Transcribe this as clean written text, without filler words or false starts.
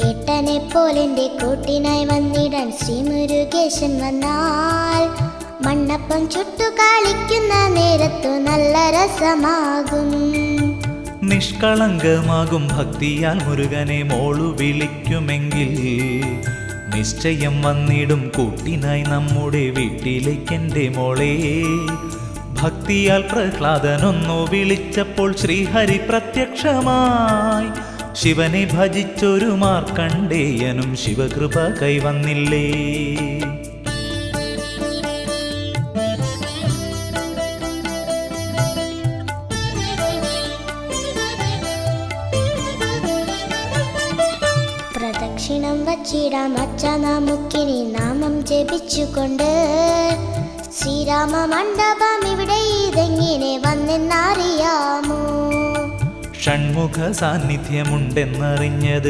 ഏട്ടനെ പോലെന്റെ കൂട്ടിനായി വന്നിടാൻ ശ്രീ മുരുകേശൻ വന്നാൽ മണ്ണപ്പം ചുട്ടു കളിക്കുന്ന നേരത്തു നല്ല രസമാകും. നിഷ്കളങ്കമാകും ഭക്തിയാൽ മുരുകനെ മോളു വിളിക്കുമെങ്കിൽ നിശ്ചയം വന്നിടും കൂട്ടിനായി നമ്മുടെ വീട്ടിലേക്കെൻ്റെ മോളെ. ഭക്തിയാൽ പ്രഹ്ലാദനൊന്നു വിളിച്ചപ്പോൾ ശ്രീഹരി പ്രത്യക്ഷമായി. ശിവനെ ഭജിച്ചൊരു മാർക്കണ്ഡേയനും ശിവകൃപ കൈവന്നില്ലേ. പ്രദക്ഷിണം വച്ചിടാം അച്ഛ നമുക്കിനി നാമം ജപിച്ചുകൊണ്ട്. ശ്രീരാമ മണ്ഡപം ഇവിടെ ഇതെങ്ങനെ വന്നെന്നറിയാമോ? ഷൺമുഖ സാന്നിധ്യമുണ്ടെന്നറിഞ്ഞത്